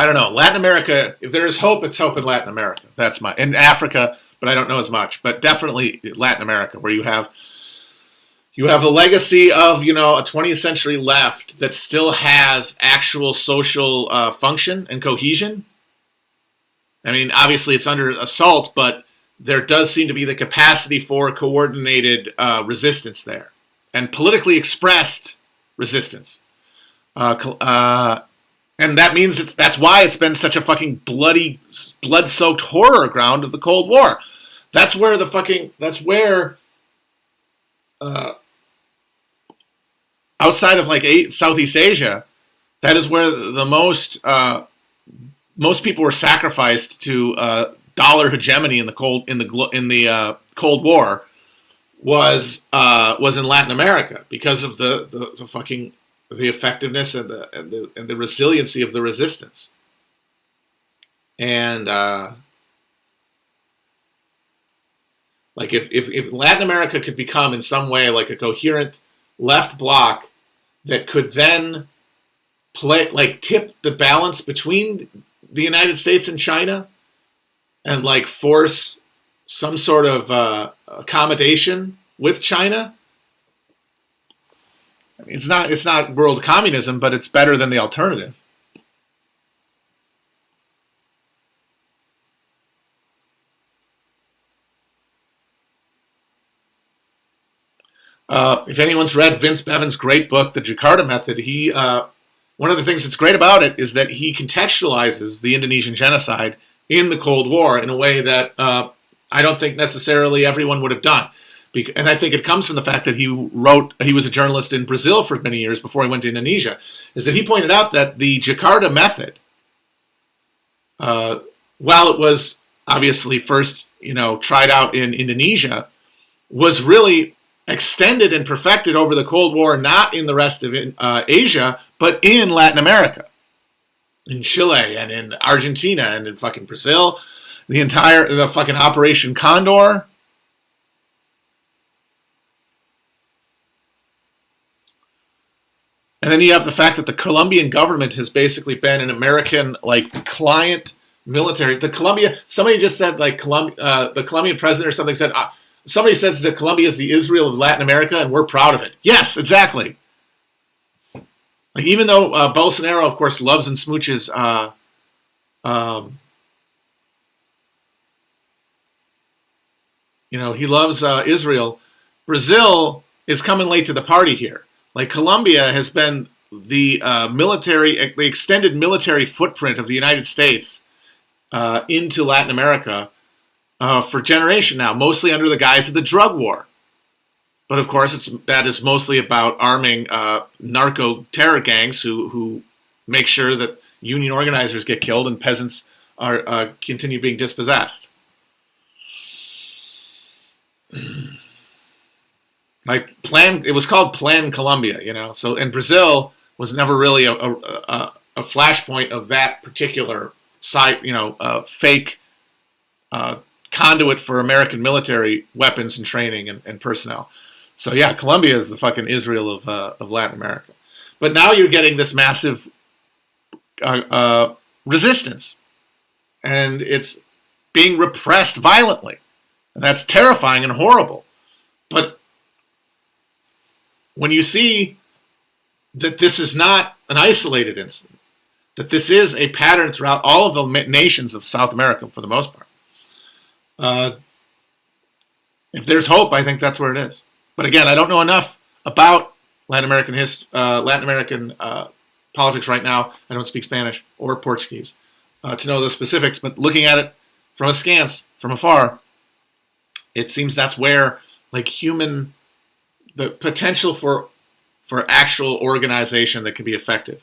I don't know. Latin America, if there is hope, it's hope in Latin America. That's in Africa, but I don't know as much. But definitely Latin America, where you have the legacy of, a 20th century left that still has actual social function and cohesion. I mean, obviously it's under assault, but there does seem to be the capacity for coordinated resistance there, and politically expressed resistance. And that means that's why it's been such a fucking bloody, blood-soaked horror ground of the Cold War. That's where outside of like Southeast Asia, that is where the most people were sacrificed to dollar hegemony in the Cold War was in Latin America because of the effectiveness and the resiliency of the resistance. And like if Latin America could become in some way like a coherent left bloc that could then tip the balance between the United States and China and like force some sort of accommodation with China. I mean, it's not world communism, but it's better than the alternative. If anyone's read Vince Bevan's great book, The Jakarta Method, one of the things that's great about it is that he contextualizes the Indonesian genocide in the Cold War in a way that I don't think necessarily everyone would have done. And I think it comes from the fact that he was a journalist in Brazil for many years before he went to Indonesia, is that he pointed out that the Jakarta Method, while it was obviously first, tried out in Indonesia, was really extended and perfected over the Cold War, not in the rest of Asia, but in Latin America, in Chile and in Argentina and in fucking Brazil, the fucking Operation Condor. And then you have the fact that the Colombian government has basically been an American client military. Somebody just said the Colombian president or something said, somebody says that Colombia is the Israel of Latin America and we're proud of it. Yes, exactly. Like, even though Bolsonaro, of course, loves and smooches he loves Israel, Brazil is coming late to the party here. Like, Colombia has been the extended military footprint of the United States into Latin America for generation now, mostly under the guise of the drug war. But of course, that is mostly about arming narco terror gangs who make sure that union organizers get killed and peasants are continue being dispossessed. It was called Plan Colombia, So, and Brazil was never really a flashpoint of that particular site, fake conduit for American military weapons and training and personnel. So yeah, Colombia is the fucking Israel of Latin America. But now you're getting this massive resistance, and it's being repressed violently, and that's terrifying and horrible. But when you see that this is not an isolated incident, that this is a pattern throughout all of the nations of South America for the most part, if there's hope, I think that's where it is. But again, I don't know enough about Latin American politics right now. I don't speak Spanish or Portuguese to know the specifics. But looking at it from askance, from afar, it seems that's where the potential for actual organization that can be effective.